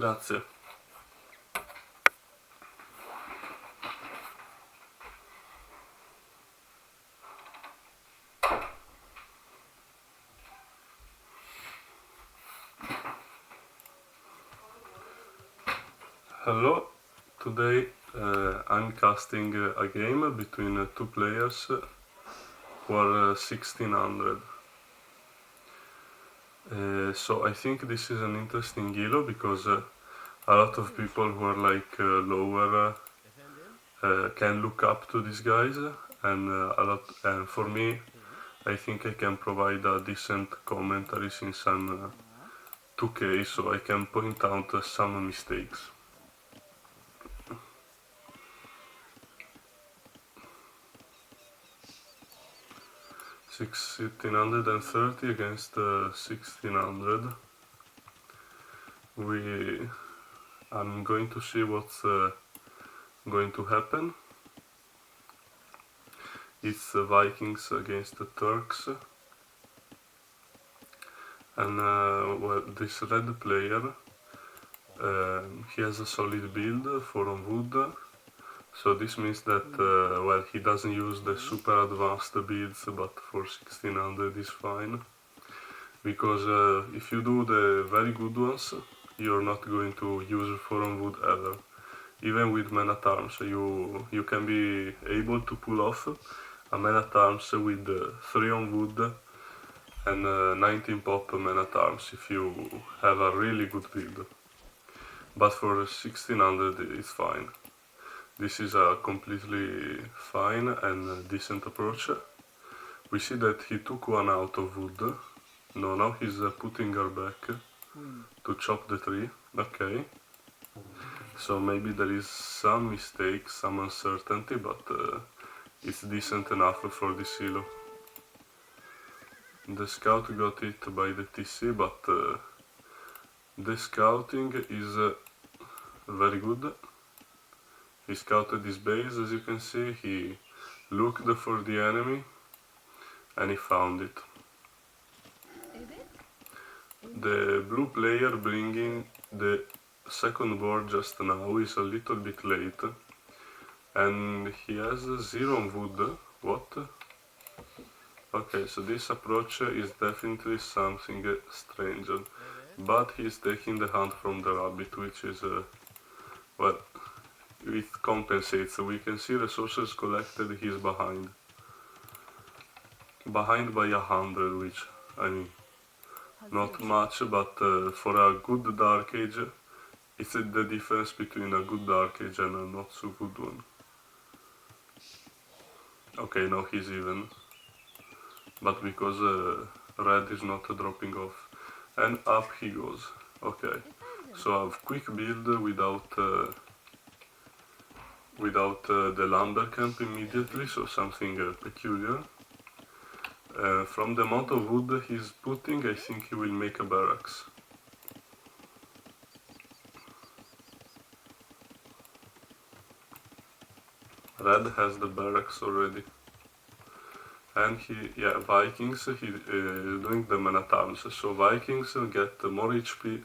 Grazie. Hello, today I'm casting a game between two players who are 1600. So I think this is an interesting elo because a lot of people who are like lower can look up to these guys, and and for me I think I can provide a decent commentary since I'm 2K, so I can point out some mistakes. Six 1630 against 1600. I'm going to see what's going to happen. It's the Vikings against the Turks, and well, this red player he has a solid build for on wood, so this means that well, he doesn't use the super advanced builds, but for 1600 is fine, because if you do the very good ones, you're not going to use 4 on wood ever. Even with men at arms, you can be able to pull off a man at arms with 3 on wood and 19 pop men at arms if you have a really good build. But for 1600 it's fine. This is a completely fine and decent approach. We see that he took one out of wood. No, now he's putting her back to chop the tree. Okay. So maybe there is some mistake, some uncertainty, but it's decent enough for this elo. The scout got hit by the TC, but the scouting is very good. He scouted his base, as you can see, he looked for the enemy and he found it. The blue player bringing the second board just now is a little bit late, and he has 0 on wood. What? Okay, so this approach is definitely something strange, but he's taking the hunt from the rabbit, which is, well, it compensates. We can see resources collected, he's behind by 100, which, I mean, not much, but for a good Dark Age, it's the difference between a good Dark Age and a not so good one. Okay, now he's even, but because red is not dropping off, and up he goes. Okay, so a quick build without the lumber camp immediately, so something peculiar. From the amount of wood he's putting, I think he will make a barracks. Red has the barracks already. And Vikings, he is doing the men at arms. So Vikings get more HP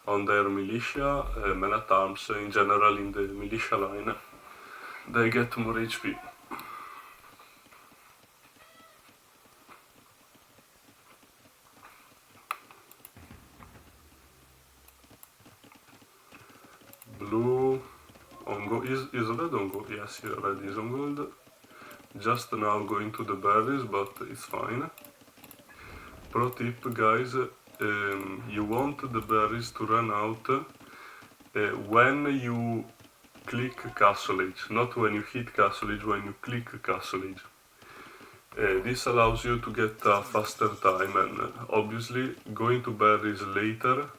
on their militia, men at arms in general in the militia line. They get more HP. Blue on gold. Is red on gold? Yes, red is on gold. Just now going to the berries, but it's fine. Pro tip, guys, you want the berries to run out when you click Castle Age, not when you hit Castle Age, when you click Castle Age. This allows you to get a faster time, and obviously going to berries later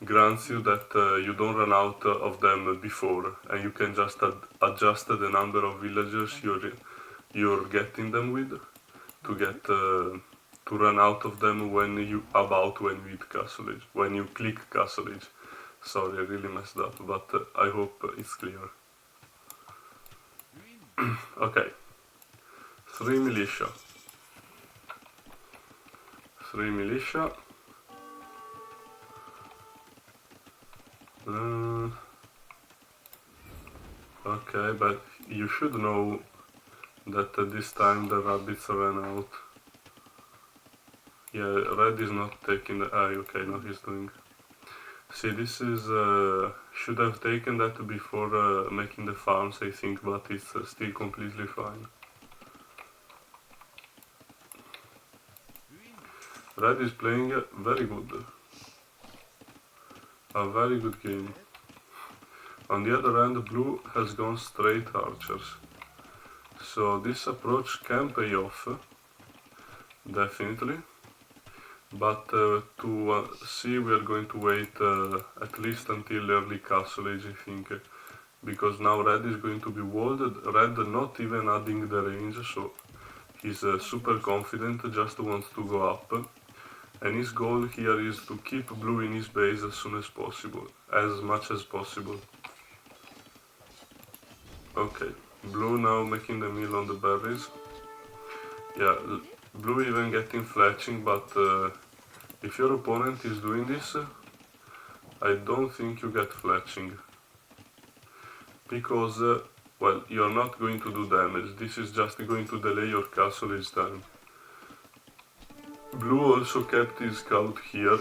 grants you that you don't run out of them before, and you can just adjust the number of villagers you're getting them with to get to run out of them when you hit Castle Age, when you click Castle Age. Sorry, I really messed up, but I hope it's clear. Okay, 3 militia. 3 militia. Uh, okay, but you should know that this time the rabbits ran out. Yeah, red is not taking the eye. Okay, now he's doing. See, this is should have taken that before making the farms, I think, but it's still completely fine. Red is playing very good. A very good game. On the other hand, blue has gone straight archers. So this approach can pay off, definitely. But to see, we are going to wait at least until early castle age, I think. Because now red is going to be walled, red not even adding the range, so he's super confident, just wants to go up. And his goal here is to keep blue in his base as soon as possible, as much as possible. Okay, blue now making the meal on the berries. Yeah, blue even getting fletching, but if your opponent is doing this, I don't think you get fletching. Because, well, you're not going to do damage, this is just going to delay your castle each time. Blue also kept his scout here.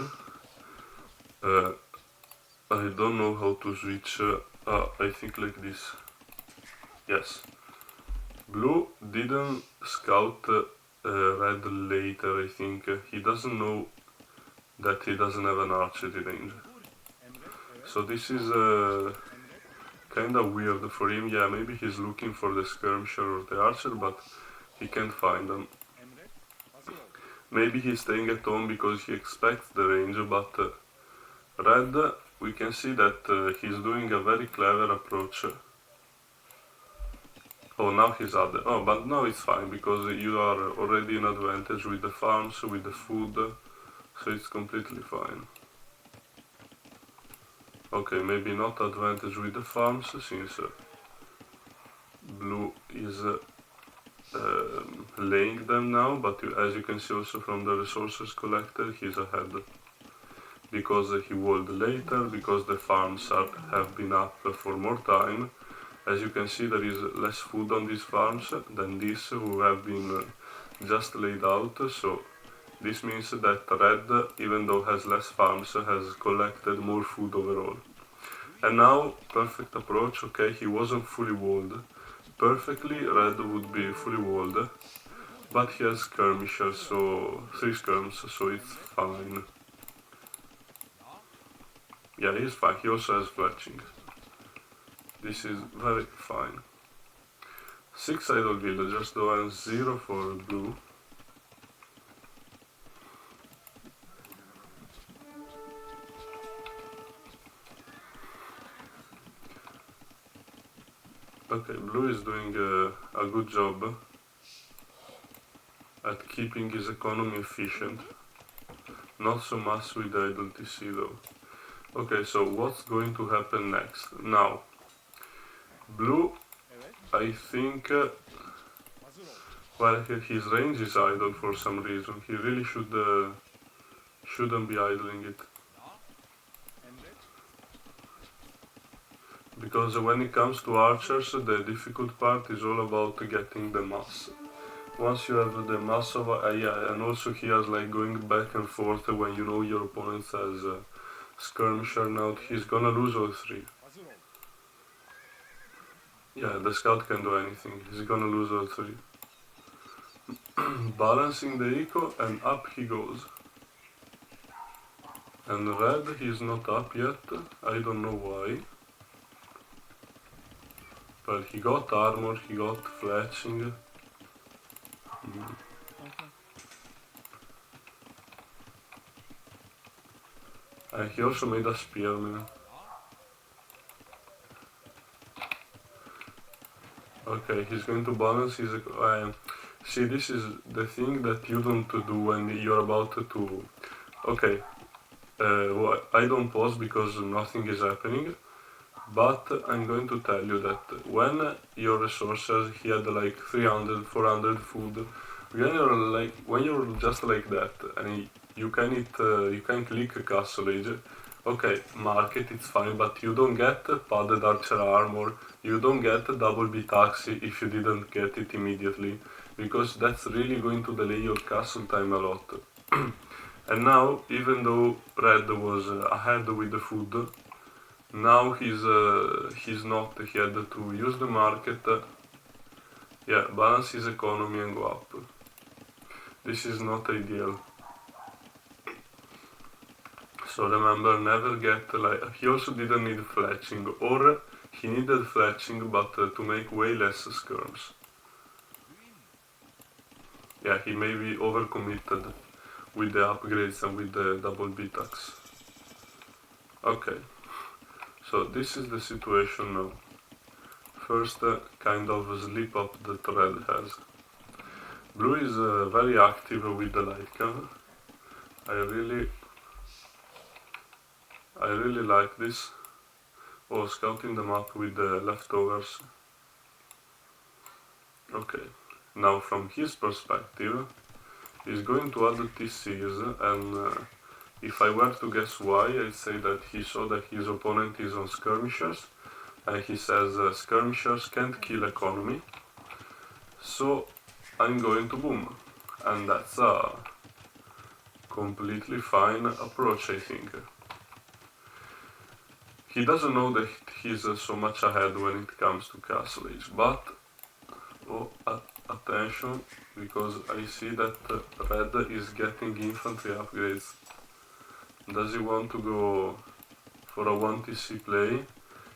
I don't know how to switch, I think like this. Yes. Blue didn't scout red later, I think. He doesn't know that he doesn't have an archery range. So this is kinda weird for him. Yeah, maybe he's looking for the skirmisher or the archer, but he can't find them. Maybe he's staying at home because he expects the range, but red, we can see that he's doing a very clever approach. Oh, now he's added. Oh, but now it's fine because you are already in advantage with the farms, with the food, so it's completely fine. Okay, maybe not advantage with the farms since blue is laying them now, but as you can see also from the resources collected, he's ahead. Because he walled later, because the farms have been up for more time. As you can see, there is less food on these farms than these who have been just laid out, so this means that red, even though has less farms, has collected more food overall. And now, perfect approach. Okay, he wasn't fully walled. Perfectly, red would be fully walled, but he has skirmishers, so 3 skirms, so it's fine. Yeah, he's fine. He also has fletching. This is very fine. 6 idle villagers though, and 0 for blue. Okay, blue is doing a good job at keeping his economy efficient. Not so much with the idle TC though. Okay, so what's going to happen next? Now, blue, I think, well, his range is idle for some reason. He really shouldn't be idling it. Because when it comes to archers, the difficult part is all about getting the mass. Once you have the mass of, yeah, and also he has like going back and forth when you know your opponent has skirmisher now, he's gonna lose all 3. Yeah, the scout can do anything, he's gonna lose all 3. Balancing the eco, and up he goes. And red, he's not up yet, I don't know why. But he got armor, he got fletching. And he also made a spearman. Okay, he's going to balance his... see, this is the thing that you don't do when you're about to... Okay, well, I don't pause because nothing is happening. But I'm going to tell you that when your resources, he had like 300, 400 food, when you're just like that and you can click castle age, Okay, market it's fine, but you don't get padded archer armor, you don't get double B taxi if you didn't get it immediately, because that's really going to delay your castle time a lot. And now, even though red was ahead with the food, now he's not, he had to use the market, yeah, balance his economy and go up. This is not ideal. So remember, never get, like, he also didn't need fletching, or he needed fletching, but to make way less skirms. Yeah, he may be overcommitted with the upgrades and with the double B-tax. Okay, so this is the situation now. First kind of slip up that red has. Blue is very active with the light cover. I really like this. Oh, scouting the map with the leftovers. Okay, now from his perspective, he's going to add TCs, and if I were to guess why, I'd say that he saw that his opponent is on skirmishers, and he says skirmishers can't kill economy, so I'm going to boom. And that's a completely fine approach, I think. He doesn't know that he's so much ahead when it comes to castle age, but oh, attention, because I see that red is getting infantry upgrades. Does he want to go for a 1TC play?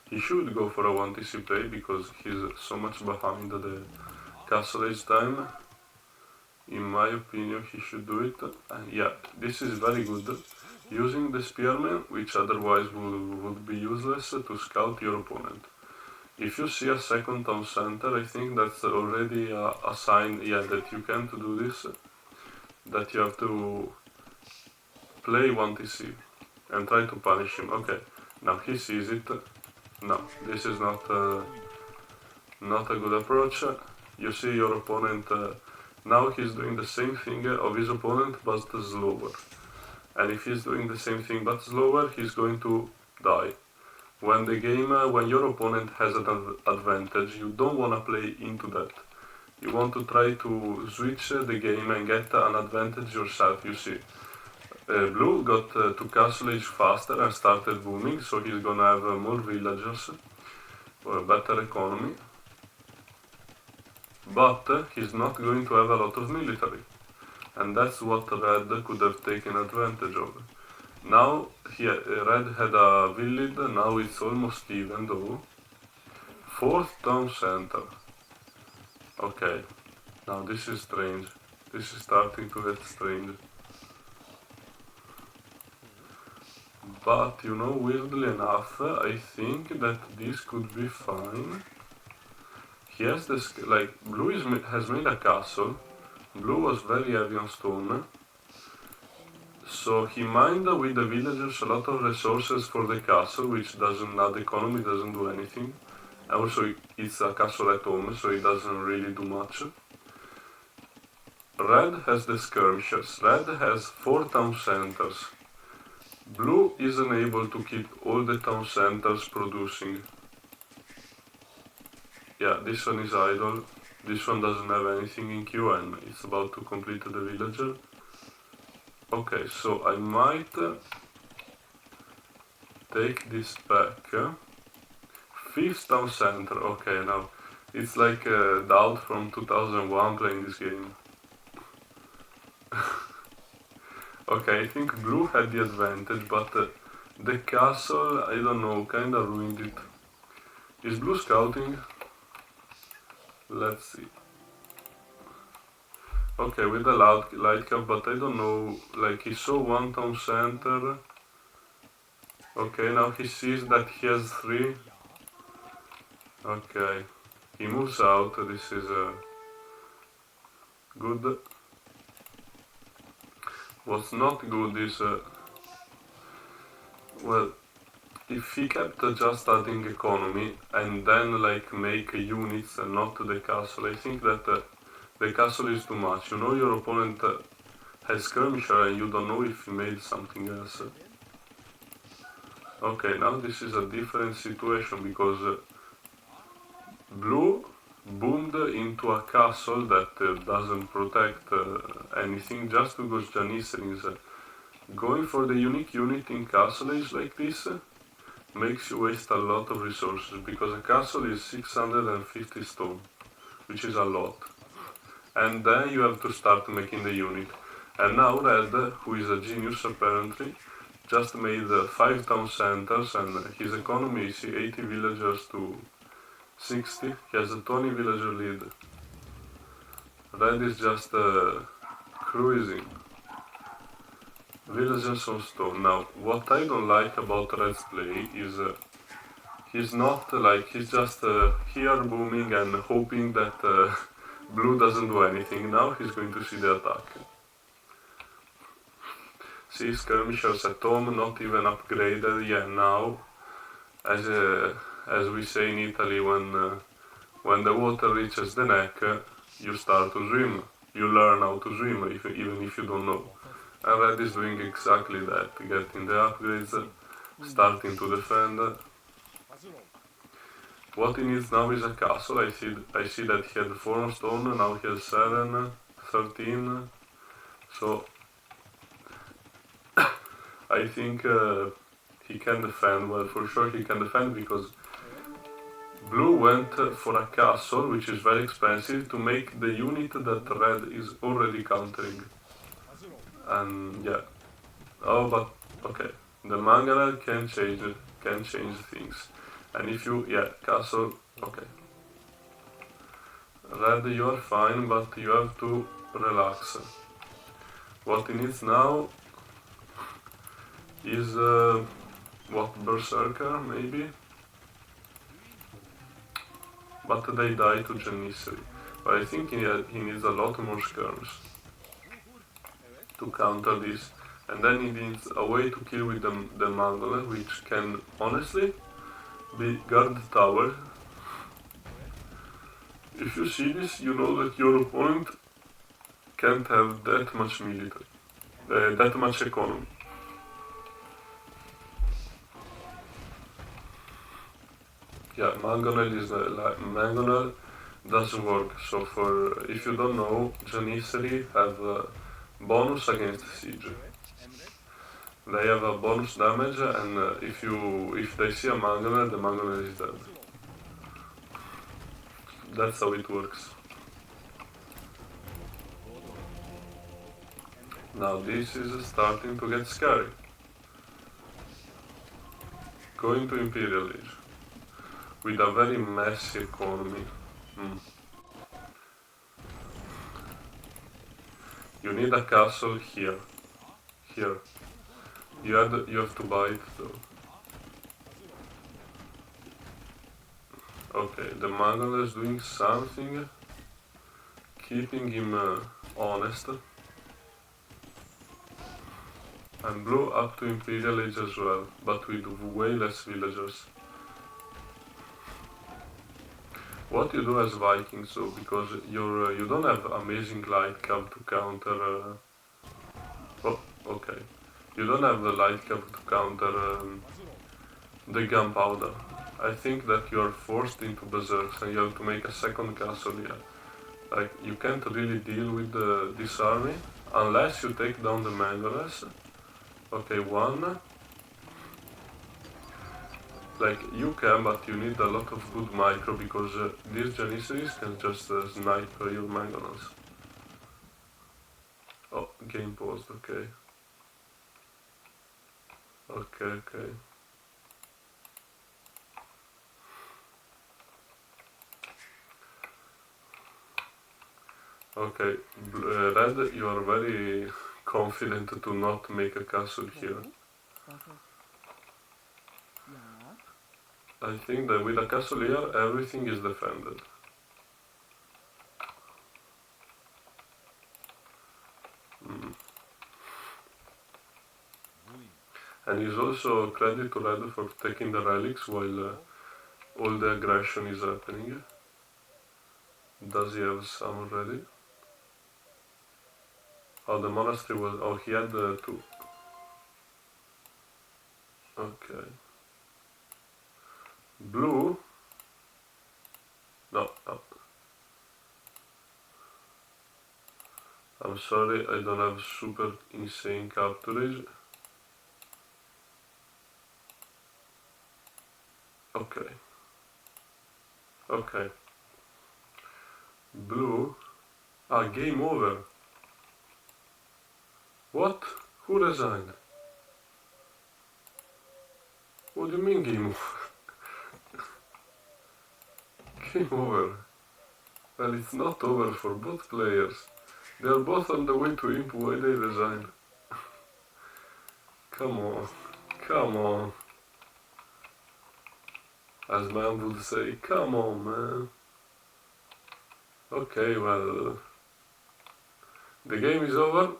He should go for a 1TC play because he's so much behind the castle age time. In my opinion, he should do it. And yeah, this is very good. Using the spearman, which otherwise would be useless, to scout your opponent. If you see a second town center, I think that's already a sign, yeah, that you can't do this, that you have to play 1TC and try to punish him. Okay, now he sees it. No, this is not a good approach. You see your opponent, now he's doing the same thing of his opponent but slower. And if he's doing the same thing but slower, he's going to die. When when your opponent has an advantage, you don't want to play into that. You want to try to switch the game and get an advantage yourself, you see. Blue got to castle age faster and started booming, so he's gonna have more villagers or a better economy. But he's not going to have a lot of military. And that's what red could have taken advantage of. Now red had a village, now it's almost even though. Fourth town center. Okay, now this is strange. This is starting to get strange. But you know, weirdly enough, I think that this could be fine. He has this, like, blue has made a castle. Blue was very heavy on stone. So he mined with the villagers a lot of resources for the castle, which doesn't add economy, doesn't do anything. Also, it's a castle at home, so it doesn't really do much. Red has the skirmishers. Red has 4 town centers. Blue isn't able to keep all the town centers producing. Yeah, this one is idle. This one doesn't have anything in queue and it's about to complete the villager. Okay, so I might take this back. 5th town center. Okay, now it's like Doubt from 2001 playing this game. Okay, I think blue had the advantage, but the castle, I don't know, kinda ruined it. Is blue scouting? Let's see. Okay, with the light cap, but I don't know, like he saw 1 town center. Okay, now he sees that he has 3. Okay, he moves out, this is good. What's not good is, well, if he kept just adding economy and then like make units and not the castle, I think that the castle is too much. You know your opponent has skirmisher and you don't know if he made something else. Okay, now this is a different situation because blue boomed into a castle that doesn't protect anything just because Janissary is going for the unique unit in castle age like this makes you waste a lot of resources because a castle is 650 stone, which is a lot. And then you have to start making the unit. And now Red, who is a genius apparently, just made 5 town centers and his economy is 80 villagers to 60. He has a 20 villager lead. Red is just cruising. Villagers on stone. Now, what I don't like about Red's play is he's not like, he's just here booming and hoping that blue doesn't do anything. Now he's going to see the attack. See, skirmishers at home, not even upgraded yet now. As we say in Italy, when the water reaches the neck, you start to swim. You learn how to swim, even if you don't know. And Red is doing exactly that, getting the upgrades, starting to defend. What he needs now is a castle. I see that he had 4 on stone, now he has 7, 13. So I think he can defend. Well, for sure he can defend because blue went for a castle, which is very expensive, to make the unit that red is already countering. And yeah. Oh, but okay. The manga can change things. And if you, yeah, castle, okay. Red, you are fine, but you have to relax. What he needs now is, what, Berserker, maybe? But they die to Janissary. But I think he needs a lot more skirms to counter this. And then he needs a way to kill with the Mangala, which can, honestly, be guard tower. If you see this, you know that your opponent can't have that much military, that much economy. Yeah, Mangonel doesn't work. So for if you don't know, Janissary have a bonus against siege. They have a bonus damage, and if they see a Mangonel, the Mangonel is dead. That's how it works. Now this is starting to get scary. Going to Imperial Age with a very messy economy. You need a castle here. Here. You have to buy it though. Okay, the Mangonel is doing something, keeping him honest. And blue up to Imperial Age as well, but with way less villagers. What you do as Vikings though, because you don't have amazing light cav to counter. Oh, okay. You don't have the light cav to counter the gunpowder. I think that you are forced into berserks and you have to make a second castle here. Like, you can't really deal with this army unless you take down the Mangoles. Okay, 1. Like, you can, but you need a lot of good micro because these Janissaries can just snipe your Mangonels. Oh, game paused, okay. Okay. Okay, Red, you are very confident to not make a castle here. I think that with a castle here, everything is defended. And it's also credit to Red for taking the relics while all the aggression is happening. Does he have some already? Oh, the monastery was... Oh, he had 2. Okay. Blue? No. I'm sorry, I don't have super insane cartridge. Okay. Blue? Ah, game over. What? Who resigned? What do you mean game over? Game over. Well, it's not over for both players. They are both on the way to imp. Why they resign? Come on. As man would say, come on, man. Okay, well, the game is over,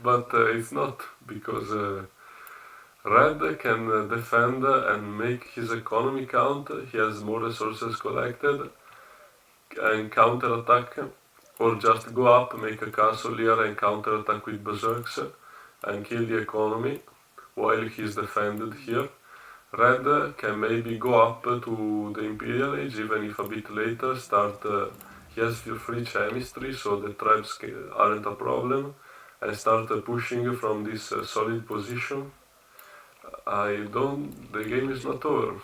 but it's not, because Red can defend and make his economy count. He has more resources collected and counter-attack, or just go up, make a castle here and counter-attack with berserks and kill the economy while he's defended here. Red can maybe go up to the Imperial Age, even if a bit later, he has free chemistry, so the tribes aren't a problem, and start pushing from this solid position. The game is not over.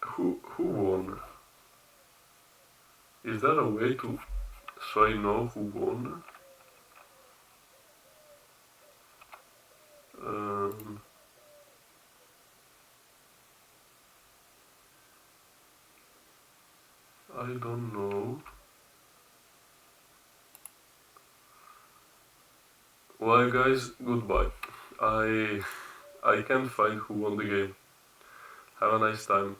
Who won? Is there a way to, so I know who won? I don't know. Well guys, goodbye. I can't find who won the game. Have a nice time.